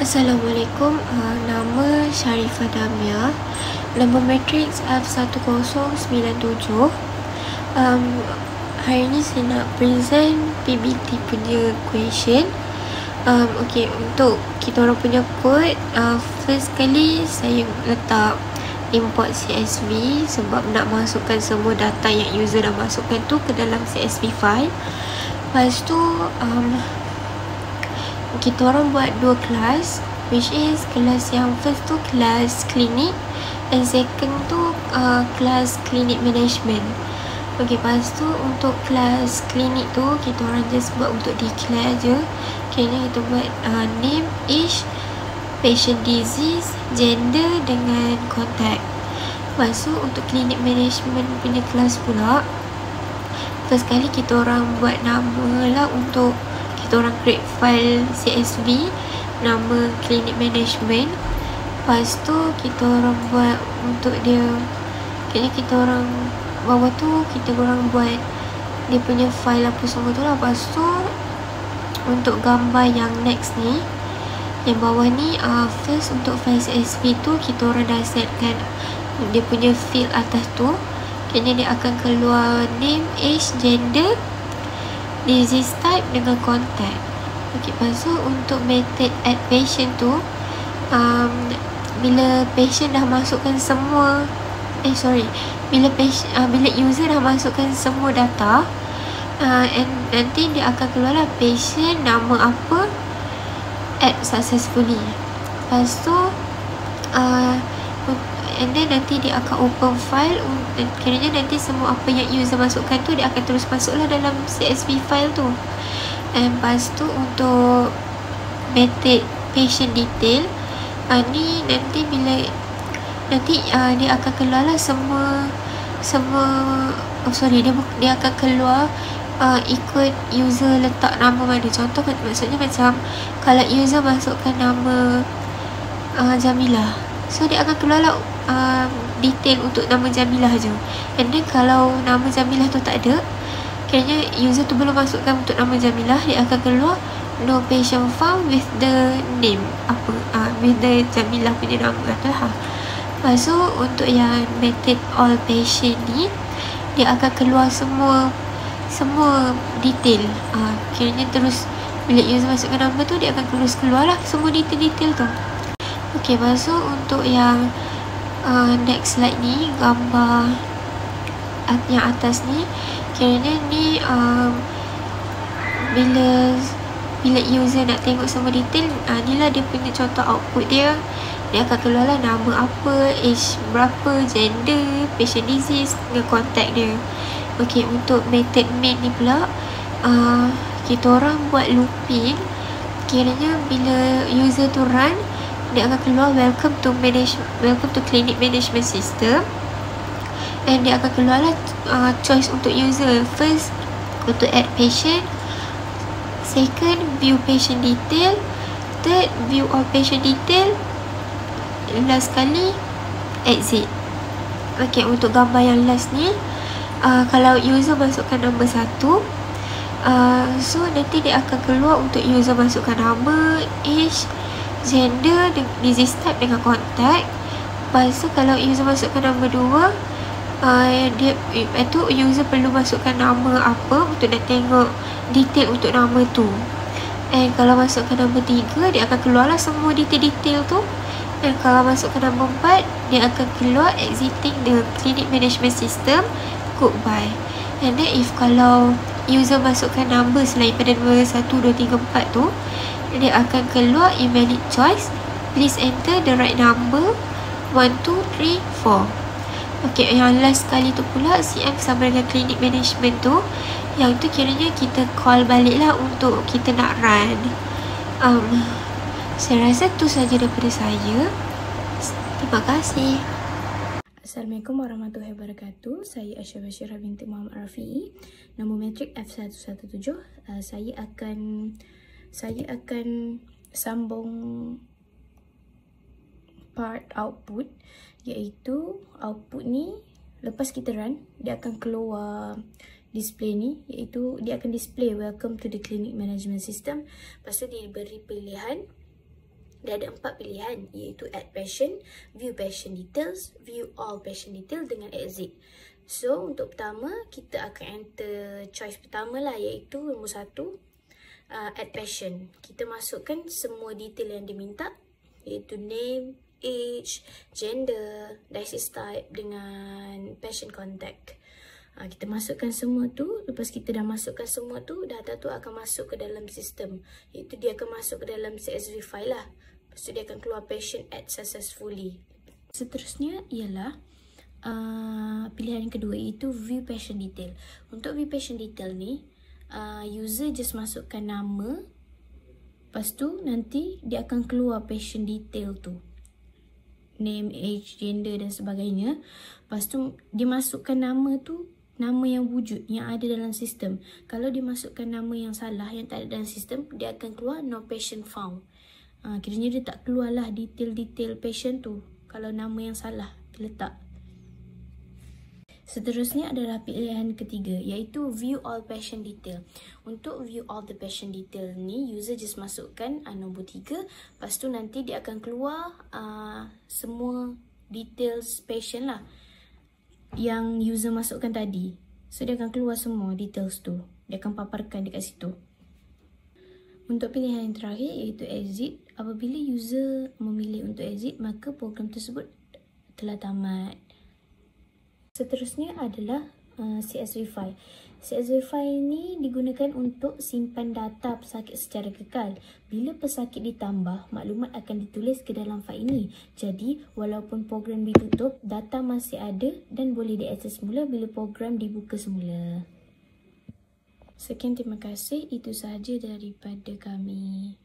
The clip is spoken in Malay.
Assalamualaikum, nama Sharifah Damia, nombor matriks F1097. Hari ni saya nak present PBT punya question. Okay, untuk kita orang punya code, first kali saya letak import CSV sebab nak masukkan semua data yang user dah masukkan tu ke dalam CSV file. Lepas tu kita orang buat dua kelas, which is kelas yang first tu kelas klinik and second tu kelas klinik management. Okay, lepas tu untuk kelas klinik tu kita orang just buat untuk declare je. Kayaknya kita buat name, age, patient disease, gender dengan contact. Lepas tu untuk klinik management punya kelas pula, first kali kita orang buat nama lah, untuk kita orang create file CSV nama klinik management. Lepas tu kita orang buat untuk dia, kayaknya kita orang bawah tu kita orang buat dia punya file apa semua tu lah. Lepas tu untuk gambar yang next ni, yang bawah ni, first untuk file CSV tu kita orang dah setkan dia punya field atas tu. Kayaknya dia akan keluar name, age, gender, disease type dengan contact. Okay, lepas tu untuk method add patient tu, bila patient dah masukkan semua, bila user dah masukkan semua data, and nanti dia akan keluar lah patient nama apa, add successfully. Lepas tu and then nanti dia akan open file. Kiranya nanti semua apa yang user masukkan tu dia akan terus masuklah dalam CSV file tu. And lepas tu untuk method patient detail, ni nanti bila dia akan keluar lah semua dia akan keluar ikut user letak nama mana. Contoh maksudnya macam kalau user masukkan nama Jamilah, so dia akan keluar lah detail untuk nama Jamilah je. And then kalau nama Jamilah tu tak ada, kiranya user tu belum masukkan untuk nama Jamilah, dia akan keluar no patient found with the name with the Jamilah punya nama lah. Lepas tu untuk yang method all patient ni, dia akan keluar semua detail. Kiranya terus bila user masukkan nama tu, dia akan terus keluar lah semua detail-detail tu. Okay, lepas tu untuk yang next slide ni, gambar yang atas ni, kiranya ni bila user nak tengok semua detail, ni lah dia punya contoh output dia. Dia akan keluar lah nama apa, age berapa, gender, patient disease dengan contact dia. Okay, untuk method main ni pula, kita orang buat looping. Kiranya bila user tu run, dia akan keluar welcome to clinic management system, and dia akan keluar lah choice untuk user. First untuk add patient, second view patient detail, third view all patient detail, last kali exit. Okay, untuk gambar yang last ni, kalau user masukkan nombor 1, so nanti dia akan keluar untuk user masukkan nama, age, gender, disease type dengan contact. Lepas tu kalau user masukkan nombor 2, itu user perlu masukkan nama apa untuk nak tengok detail untuk nama tu. And kalau masukkan nombor 3, dia akan keluarlah semua detail-detail tu. Dan kalau masukkan nombor 4, dia akan keluar exiting the clinic management system, goodbye. And then if kalau user masukkan number selain pada nombor 1, 2, 3, 4 tu, dia akan keluar invalid choice, please enter the right number 1, 2, 3, 4. Okay, yang last kali tu pula CM sama dengan clinic management tu, yang tu kiranya kita call balik lah untuk kita nak run. Saya rasa tu saja daripada saya. Terima kasih. Assalamualaikum warahmatullahi wabarakatuh. Saya Aisyah Bashirah binti Muhammad Rafi'i, nombor matrik F117. Saya akan sambung part output, iaitu output ni lepas kita run, dia akan keluar display ni, iaitu dia akan display welcome to the clinic management system. Lepas tu diberi pilihan dia ada 4 pilihan, iaitu add patient, view patient details, view all patient detail dengan exit. So untuk pertama, kita akan enter choice pertama lah, iaitu nombor 1, add patient. Kita masukkan semua detail yang diminta, iaitu name, age, gender, disease type dengan patient contact. Kita masukkan semua tu. Lepas kita dah masukkan semua tu, data tu akan masuk ke dalam sistem, iaitu dia akan masuk ke dalam CSV file lah. Lepas tu dia akan keluar patient add successfully. Seterusnya ialah pilihan yang kedua, iaitu view patient detail. Untuk view patient detail ni, user just masukkan nama, lepas tu nanti dia akan keluar patient detail tu, name, age, gender dan sebagainya. Lepas tu dia masukkan nama tu, nama yang wujud, yang ada dalam sistem. Kalau dia masukkan nama yang salah, yang tak ada dalam sistem, dia akan keluar no patient found. Kiranya dia tak keluarlah detail-detail patient tu kalau nama yang salah diletak. Seterusnya adalah pilihan ketiga, iaitu view all patient detail. Untuk view all the patient detail ni, user just masukkan nombor 3. Lepas tu nanti dia akan keluar semua details patient lah yang user masukkan tadi. So dia akan keluar semua details tu, dia akan paparkan dekat situ. Untuk pilihan yang terakhir, iaitu exit. Apabila user memilih untuk exit, maka program tersebut telah tamat. Seterusnya adalah CSV file. CSV file ni digunakan untuk simpan data pesakit secara kekal. Bila pesakit ditambah, maklumat akan ditulis ke dalam file ini. Jadi, walaupun program ditutup, data masih ada dan boleh diakses semula bila program dibuka semula. Sekian, terima kasih. Itu sahaja daripada kami.